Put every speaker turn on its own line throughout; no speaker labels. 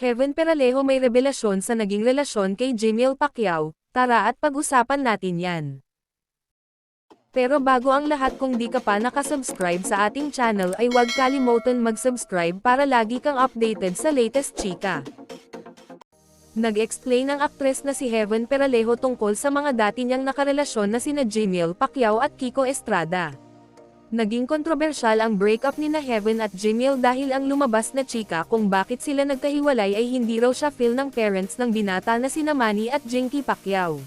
Heaven Peralejo may revelasyon sa naging relasyon kay Jamil Pacquiao, tara at pag-usapan natin yan. Pero bago ang lahat, kung di ka pa nakasubscribe sa ating channel ay huwag kalimutan mag-subscribe para lagi kang updated sa latest chika. Nag-explain ang aktres na si Heaven Peralejo tungkol sa mga dati niyang nakarelasyon na sina Jamil Pacquiao at Kiko Estrada. Naging kontrobersyal ang breakup ni Heaven at Jamil dahil ang lumabas na chika kung bakit sila nagkahiwalay ay hindi raw siya feel ng parents ng binata na sina Manny at Jinky Pacquiao.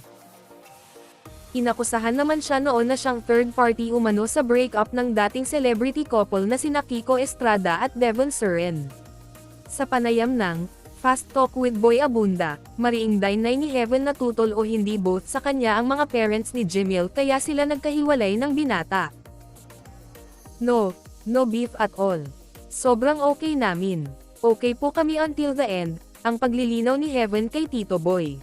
Inakusahan naman siya noon na siyang third party umano sa breakup ng dating celebrity couple na sina Kiko Estrada at Devon Surin. Sa panayam ng Fast Talk with Boy Abunda, mariing dinay ni Heaven na tutol o hindi both sa kanya ang mga parents ni Jamil kaya sila nagkahiwalay ng binata. No beef at all. Sobrang okay namin. Okay po kami until the end, ang paglilinaw ni Heaven kay Tito Boy.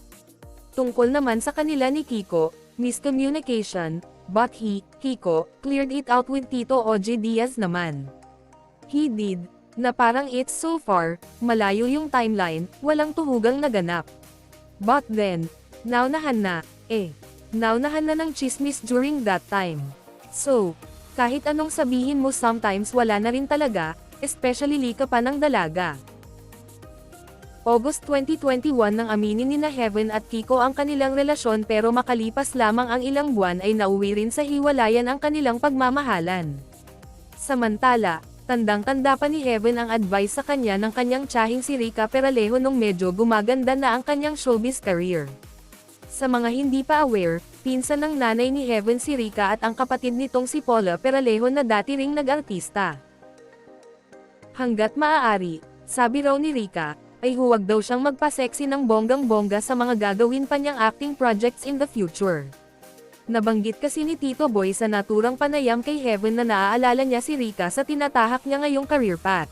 Tungkol naman sa kanila ni Kiko, miscommunication, but Kiko, cleared it out with Tito OJ Diaz naman. He did, na parang it's so far, malayo yung timeline, walang tuhugang naganap. But then, naunahan na ng chismis during that time. So, kahit anong sabihin mo sometimes wala na rin talaga, especially lika pa ng dalaga. August 2021 nang aminin ni Heaven at Kiko ang kanilang relasyon pero makalipas lamang ang ilang buwan ay nauwi rin sa hiwalayan ang kanilang pagmamahalan. Samantala, tandang-tanda pa ni Heaven ang advice sa kanya ng kanyang tiyahing si Rica Peralejo nung medyo gumaganda na ang kanyang showbiz career. Sa mga hindi pa aware, pinsan ng nanay ni Heaven si Rica at ang kapatid nitong si Paula Peralejo na dati ring nag-artista. Hanggat maaari, sabi raw ni Rica, ay huwag daw siyang magpa-sexy ng bonggang-bongga sa mga gagawin pa niyang acting projects in the future. Nabanggit kasi ni Tito Boy sa naturang panayam kay Heaven na naaalala niya si Rica sa tinatahak niya ngayong career path.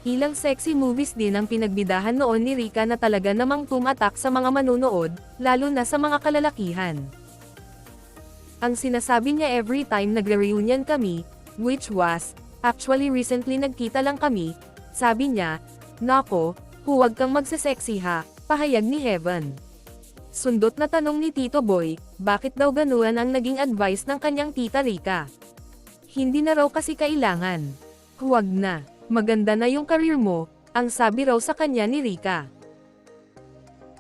Ilang sexy movies din ang pinagbidahan noon ni Rica na talaga namang tumatak sa mga manunood, lalo na sa mga kalalakihan. Ang sinasabi niya every time nagre-reunion kami, which was, actually recently nagkita lang kami, sabi niya, "Nako, huwag kang magse-sexy ha," pahayag ni Heaven. Sundot na tanong ni Tito Boy, bakit daw ganuan ang naging advice ng kanyang tita Rica? Hindi na raw kasi kailangan. Huwag na. Maganda na yung career mo, ang sabi raw sa kanya ni Rica.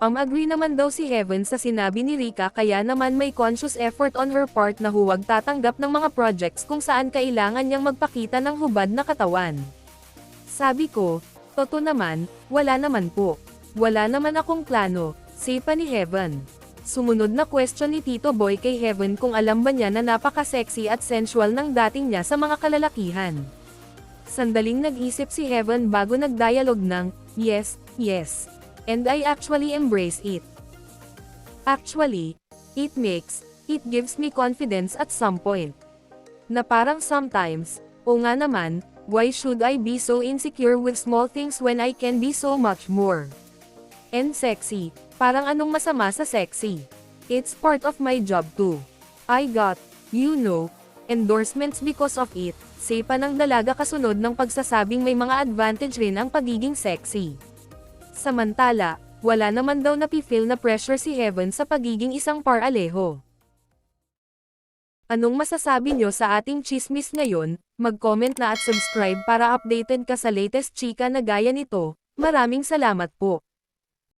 Agree naman daw si Heaven sa sinabi ni Rica kaya naman may conscious effort on her part na huwag tatanggap ng mga projects kung saan kailangan niyang magpakita ng hubad na katawan. Sabi ko, "Toto naman, wala naman po. Wala naman akong plano," say pa ni Heaven. Sumunod na question ni Tito Boy kay Heaven kung alam ba niya na napaka-sexy at sensual ng dating niya sa mga kalalakihan. Sandaling nag-isip si Heaven bago nag-dialogue ng, yes, and I actually embrace it. Actually, it gives me confidence at some point. Na parang sometimes, o nga naman, why should I be so insecure with small things when I can be so much more? And sexy, parang anong masama sa sexy? It's part of my job too. I got, endorsements because of it, say pa ng dalaga kasunod ng pagsasabing may mga advantage rin ang pagiging sexy. Samantala, wala naman daw napifeel na pressure si Heaven sa pagiging isang paralejo. Anong masasabi nyo sa ating chismis ngayon? Mag-comment na at subscribe para updated ka sa latest chika na gaya nito. Maraming salamat po.